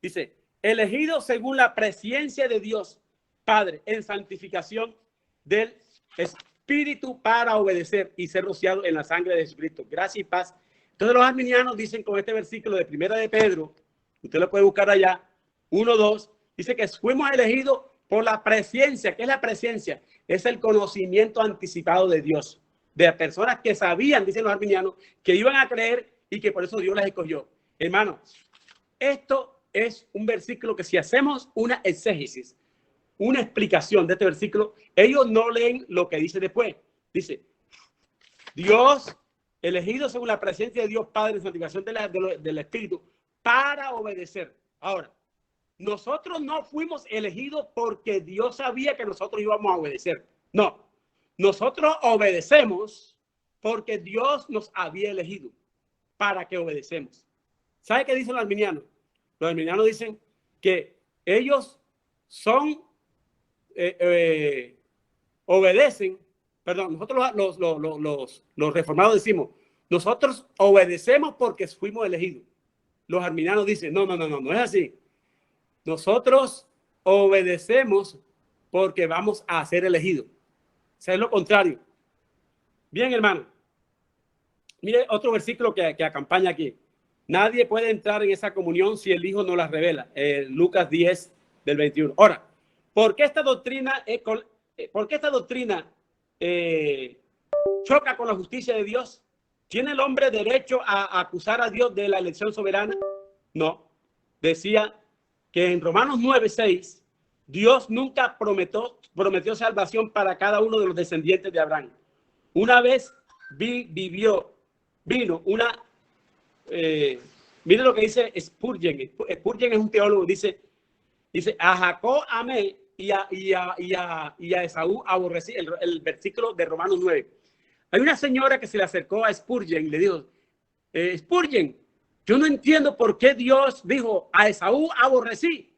Dice, elegido según la presciencia de Dios Padre en santificación del Espíritu para obedecer y ser rociado en la sangre de Jesucristo. Gracia y paz. Entonces los arminianos dicen con este versículo de Primera de Pedro, usted lo puede buscar allá, 1:2, dice que fuimos elegidos por la presciencia. ¿Qué es la presciencia? Es el conocimiento anticipado de Dios, de personas que sabían, dicen los arminianos, que iban a creer y que por eso Dios las escogió. Hermano, esto es un versículo que si hacemos una exégesis, una explicación de este versículo, ellos no leen lo que dice después. Dice, Dios elegido según la presencia de Dios Padre en santificación del Espíritu para obedecer. Ahora, nosotros no fuimos elegidos porque Dios sabía que nosotros íbamos a obedecer. No, nosotros obedecemos porque Dios nos había elegido para que obedecemos. ¿Sabe qué dicen los arminianos? Los arminianos dicen que ellos son, obedecen, perdón, nosotros los reformados decimos, nosotros obedecemos porque fuimos elegidos. Los arminianos dicen, no es así. Nosotros obedecemos porque vamos a ser elegidos. O sea, es lo contrario. Bien, hermano. Mire otro versículo que acompaña aquí. Nadie puede entrar en esa comunión si el Hijo no la revela. Lucas 10, del 21. Ahora, ¿por qué esta doctrina choca con la justicia de Dios? ¿Tiene el hombre derecho a acusar a Dios de la elección soberana? No. Decía que en Romanos 9:6, Dios nunca prometió salvación para cada uno de los descendientes de Abraham. Una vez vino una... miren lo que dice Spurgeon. Spurgeon es un teólogo. Dice, a Jacob amé y a Esaú aborrecí, el versículo de Romanos 9. Hay una señora que se le acercó a Spurgeon y le dijo, Spurgeon, yo no entiendo por qué Dios dijo a Esaú aborrecí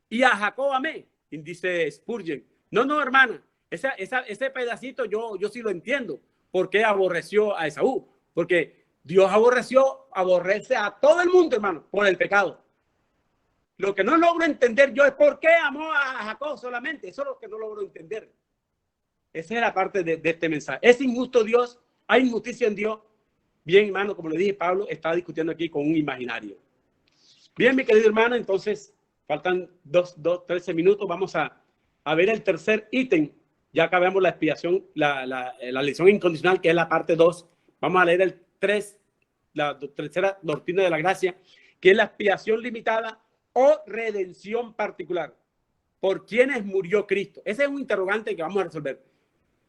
y a Jacob amé. Y dice Spurgeon, no, hermana, ese pedacito yo sí lo entiendo. ¿Por qué aborreció a Esaú? Porque Dios aborrece a todo el mundo, hermano, por el pecado. Lo que no logro entender yo es por qué amó a Jacob solamente. Eso es lo que no logro entender. Esa es la parte de este mensaje. ¿Es injusto Dios? ¿Hay injusticia en Dios? Bien, hermano, como le dije, Pablo estaba discutiendo aquí con un imaginario. Bien, mi querido hermano, entonces faltan 13 minutos. Vamos a ver el tercer ítem. Ya acabamos la expiación, la elección incondicional, que es la parte 2. Vamos a leer el 3, la tercera doctrina de la gracia, que es la expiación limitada o redención particular. ¿Por quiénes murió Cristo? Ese es un interrogante que vamos a resolver.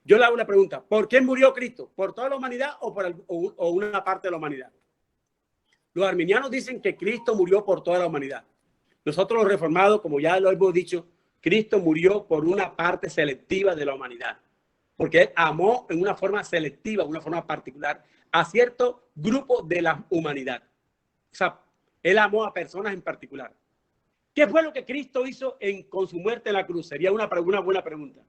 Yo le hago la pregunta, ¿por quién murió Cristo? ¿Por toda la humanidad o una parte de la humanidad? Los arminianos dicen que Cristo murió por toda la humanidad. Nosotros los reformados, como ya lo hemos dicho, Cristo murió por una parte selectiva de la humanidad, porque Él amó en una forma selectiva, una forma particular, a cierto grupo de la humanidad. O sea, Él amó a personas en particular. ¿Qué fue lo que Cristo hizo con su muerte en la cruz? Sería una buena pregunta.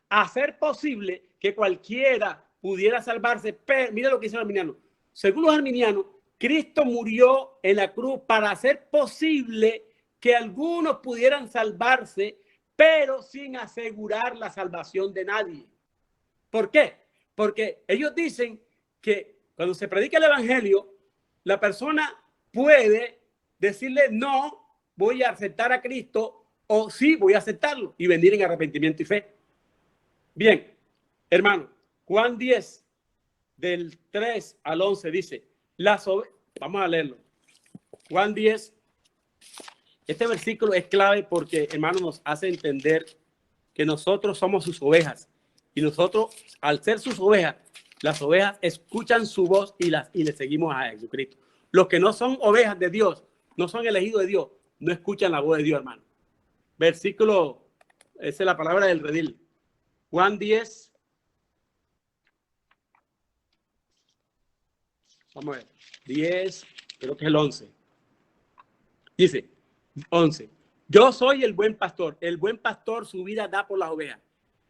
Hacer posible que cualquiera pudiera salvarse. Pero mira lo que dice el arminiano. Según los arminianos, Cristo murió en la cruz para hacer posible que algunos pudieran salvarse, pero sin asegurar la salvación de nadie. ¿Por qué? Porque ellos dicen que cuando se predica el evangelio, la persona puede decirle no, voy a aceptar a Cristo, o sí, voy a aceptarlo y venir en arrepentimiento y fe. Bien, hermano, Juan 10, del 3 al 11 dice, vamos a leerlo. Juan 10, este versículo es clave porque, hermano, nos hace entender que nosotros somos sus ovejas. Y nosotros, al ser sus ovejas, las ovejas escuchan su voz y le seguimos a Jesucristo. Los que no son ovejas de Dios, no son elegidos de Dios, no escuchan la voz de Dios, hermano. Versículo, esa es la palabra del redil. Juan 10. Vamos a ver. 10, creo que es el 11. Dice, 11. Yo soy el buen pastor. El buen pastor su vida da por las ovejas.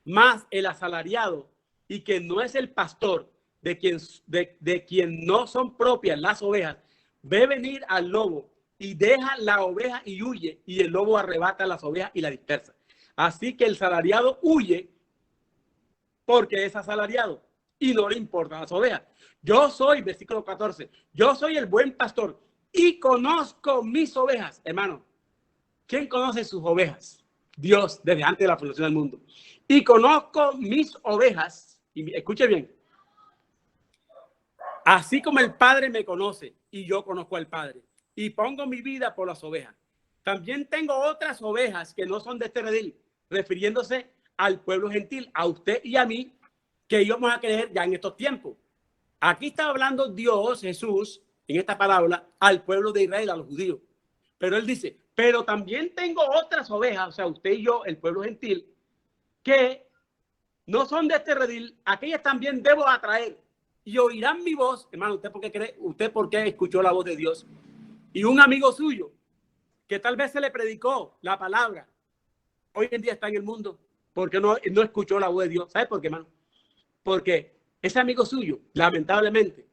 Más el asalariado y que no es el pastor de quien no son propias las ovejas, ve venir al lobo y deja la oveja y huye, y el lobo arrebata las ovejas y la dispersa. Así que el salariado huye porque es asalariado y no le importan las ovejas. Yo soy, versículo 14, yo soy el buen pastor y conozco mis ovejas. Hermano, ¿quién conoce sus ovejas? Dios, desde antes de la fundación del mundo. Y conozco mis ovejas, y escuche bien, así como el Padre me conoce y yo conozco al Padre y pongo mi vida por las ovejas. También tengo otras ovejas que no son de este redil, refiriéndose al pueblo gentil, a usted y a mí, que íbamos a creer ya en estos tiempos. Aquí está hablando Dios, Jesús, en esta palabra, al pueblo de Israel, a los judíos. Pero él dice, pero también tengo otras ovejas, o sea, usted y yo, el pueblo gentil, que no son de este redil, aquellas también debo atraer y oirán mi voz. Hermano, ¿usted por qué escuchó la voz de Dios? Y un amigo suyo, que tal vez se le predicó la palabra, hoy en día está en el mundo, porque no escuchó la voz de Dios. ¿Sabe por qué, hermano? Porque ese amigo suyo, lamentablemente,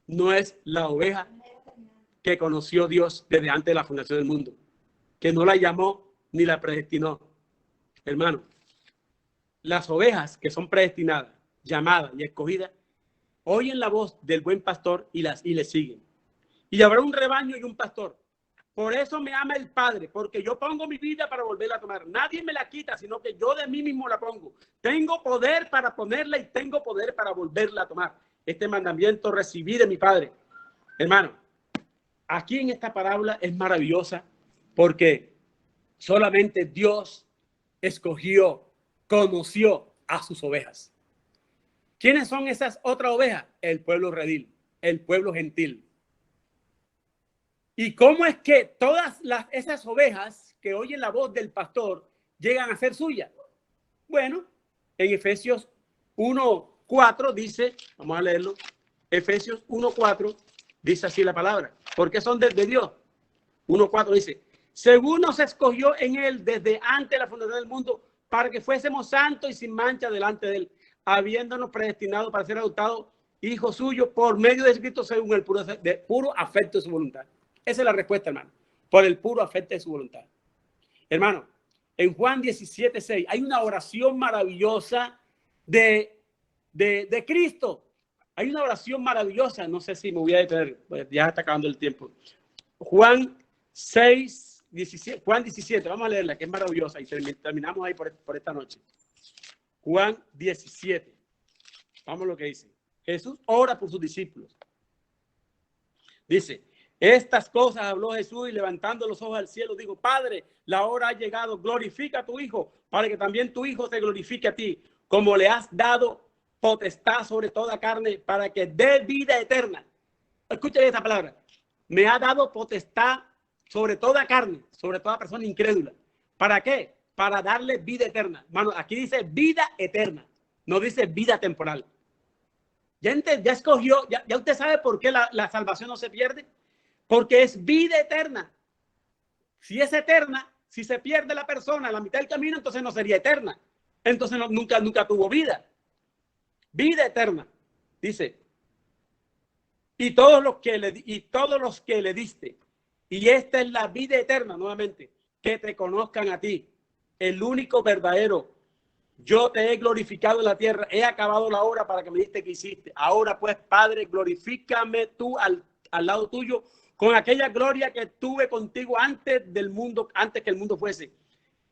no es la oveja que conoció Dios desde antes de la fundación del mundo, que no la llamó ni la predestinó. Hermano, las ovejas que son predestinadas, llamadas y escogidas, oyen la voz del buen pastor y le siguen. Y habrá un rebaño y un pastor. Por eso me ama el Padre, porque yo pongo mi vida para volverla a tomar. Nadie me la quita, sino que yo de mí mismo la pongo. Tengo poder para ponerla y tengo poder para volverla a tomar. Este mandamiento recibí de mi Padre. Hermano, aquí en esta parábola es maravillosa porque solamente Dios escogió, conoció a sus ovejas. ¿Quiénes son esas otras ovejas? El pueblo redil, el pueblo gentil. ¿Y cómo es que todas esas ovejas que oyen la voz del pastor llegan a ser suyas. Bueno, en Efesios 1:4 dice, vamos a leerlo, Efesios 1:4 dice así la palabra, porque son de Dios. 1:4 dice, según nos escogió en él desde antes de la fundación del mundo, para que fuésemos santos y sin mancha delante de él, habiéndonos predestinado para ser adoptados hijos suyos por medio de Cristo según el puro afecto de su voluntad. Esa es la respuesta, hermano, por el puro afecto de su voluntad. Hermano, en Juan 17:6 hay una oración maravillosa de Cristo. Hay una oración maravillosa, no sé si me voy a detener, ya está acabando el tiempo. Juan 17, vamos a leerla, que es maravillosa, y terminamos ahí por esta noche. Juan 17, vamos a lo que dice. Jesús ora por sus discípulos. Dice, estas cosas habló Jesús y levantando los ojos al cielo, dijo, Padre, la hora ha llegado, glorifica a tu Hijo, para que también tu Hijo te glorifique a ti, como le has dado potestad sobre toda carne, para que dé vida eterna. Escuchen esta palabra. Me ha dado potestad sobre toda carne, sobre toda persona incrédula. ¿Para qué? Para darle vida eterna. Mano, aquí dice vida eterna, no dice vida temporal. Ya escogió, ya usted sabe por qué la salvación no se pierde. Porque es vida eterna. Si es eterna, si se pierde la persona a la mitad del camino, entonces no sería eterna. Entonces nunca tuvo vida. Vida eterna. Dice, y todos los que le diste. Y esta es la vida eterna, nuevamente, que te conozcan a ti, el único verdadero. Yo te he glorificado en la tierra, he acabado la obra para que me diste que hiciste. Ahora pues, Padre, glorifícame tú al lado tuyo con aquella gloria que tuve contigo antes del mundo, antes que el mundo fuese.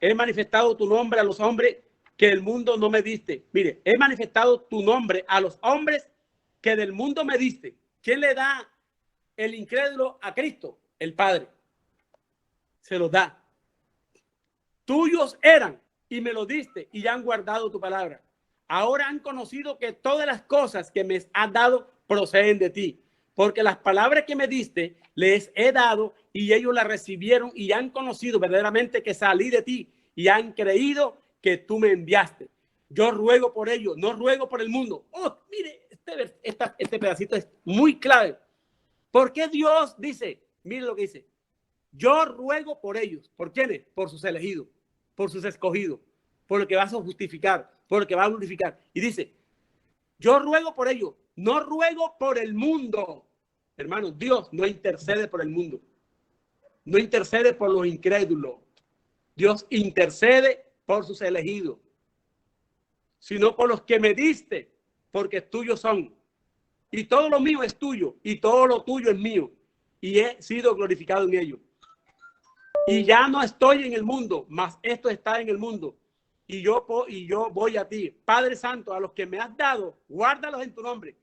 He manifestado tu nombre a los hombres que el mundo no me diste. Mire, he manifestado tu nombre a los hombres que del mundo me diste. ¿Quién le da el incrédulo a Cristo? El Padre. Se los da. Tuyos eran y me lo diste y ya han guardado tu palabra. Ahora han conocido que todas las cosas que me has dado proceden de ti. Porque las palabras que me diste les he dado y ellos las recibieron y han conocido verdaderamente que salí de ti y han creído que tú me enviaste. Yo ruego por ellos, no ruego por el mundo. Oh, mire, este pedacito es muy clave. ¿Por qué Dios dice? Mire lo que dice. Yo ruego por ellos. ¿Por quiénes? Por sus elegidos, por sus escogidos, por lo que vas a justificar, por lo que va a glorificar. Y dice, yo ruego por ellos, no ruego por el mundo. Hermano, Dios no intercede por el mundo. No intercede por los incrédulos. Dios intercede por sus elegidos, sino por los que me diste, porque tuyos son. Y todo lo mío es tuyo, y todo lo tuyo es mío, y he sido glorificado en ellos. Y ya no estoy en el mundo, mas esto está en el mundo. Y yo voy a ti. Padre Santo, a los que me has dado, guárdalos en tu nombre.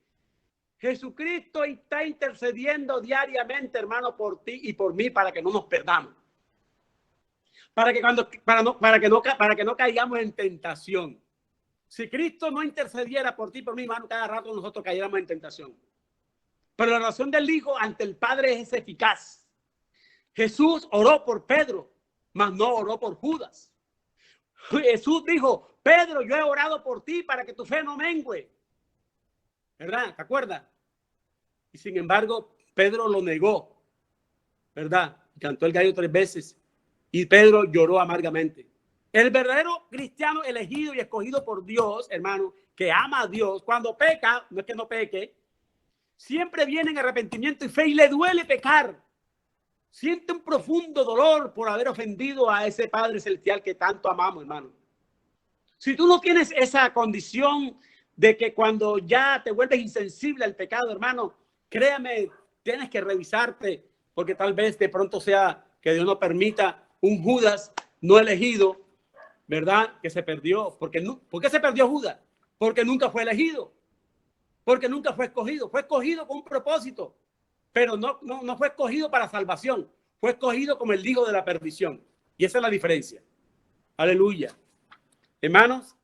Jesucristo está intercediendo diariamente, hermano, por ti y por mí, para que no nos perdamos. Para que no caigamos en tentación. Si Cristo no intercediera por ti y por mí, hermano, cada rato nosotros cayéramos en tentación. Pero la oración del Hijo ante el Padre es eficaz. Jesús oró por Pedro, mas no oró por Judas. Jesús dijo, Pedro, yo he orado por ti para que tu fe no mengüe. ¿Verdad? ¿Te acuerdas? Y sin embargo, Pedro lo negó. ¿Verdad? Cantó el gallo 3 veces y Pedro lloró amargamente. El verdadero cristiano elegido y escogido por Dios, hermano, que ama a Dios, cuando peca, no es que no peque, siempre viene en arrepentimiento y fe y le duele pecar. Siente un profundo dolor por haber ofendido a ese Padre Celestial que tanto amamos, hermano. Si tú no tienes esa condición de que cuando ya te vuelves insensible al pecado, hermano, créame, tienes que revisarte, porque tal vez de pronto sea que Dios no permita un Judas no elegido, ¿verdad? Que se perdió. ¿Por qué se perdió Judas? Porque nunca fue elegido, porque nunca fue escogido. Fue escogido con un propósito, pero no fue escogido para salvación. Fue escogido como el hijo de la perdición. Y esa es la diferencia. Aleluya. Hermanos,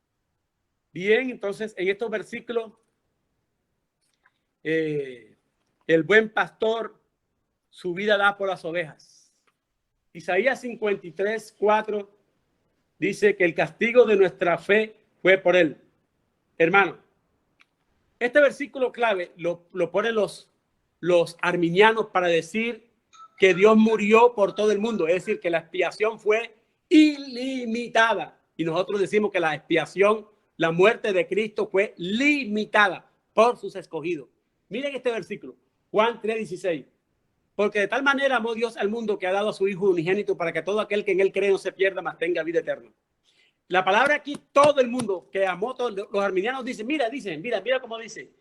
bien, entonces en estos versículos, el buen pastor su vida da por las ovejas. Isaías 53:4 dice que el castigo de nuestra fe fue por él. Hermano, este versículo clave lo ponen los arminianos para decir que Dios murió por todo el mundo, es decir, que la expiación fue ilimitada. Y nosotros decimos que la expiación, la muerte de Cristo fue limitada por sus escogidos. Miren este versículo, Juan 3:16. Porque de tal manera amó Dios al mundo que ha dado a su Hijo unigénito para que todo aquel que en él cree no se pierda, mas tenga vida eterna. La palabra aquí, todo el mundo que amó, todos los arminianos dicen, mira cómo dice.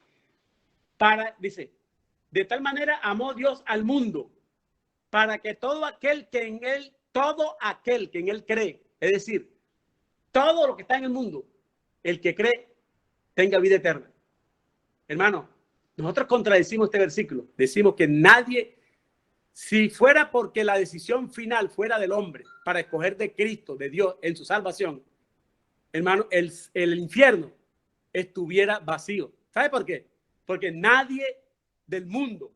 Dice, de tal manera amó Dios al mundo para que todo aquel que en él cree, es decir, todo lo que está en el mundo, el que cree, tenga vida eterna. Hermano, nosotros contradecimos este versículo. Decimos que nadie, si fuera porque la decisión final fuera del hombre para escoger de Cristo, de Dios, en su salvación, hermano, el infierno estuviera vacío. ¿Sabe por qué? Porque nadie del mundo,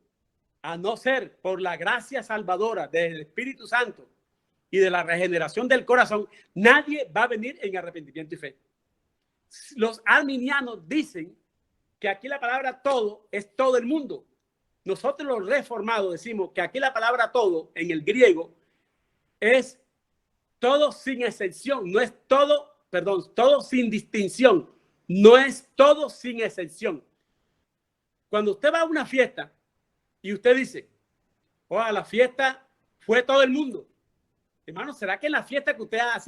a no ser por la gracia salvadora del Espíritu Santo y de la regeneración del corazón, nadie va a venir en arrepentimiento y fe. Los arminianos dicen que aquí la palabra todo es todo el mundo. Nosotros los reformados decimos que aquí la palabra todo en el griego es todo sin excepción, no es todo, perdón, todo sin distinción, no es todo sin excepción. Cuando usted va a una fiesta y usted dice, oh, la fiesta fue todo el mundo. Hermano, ¿será que en la fiesta que usted ha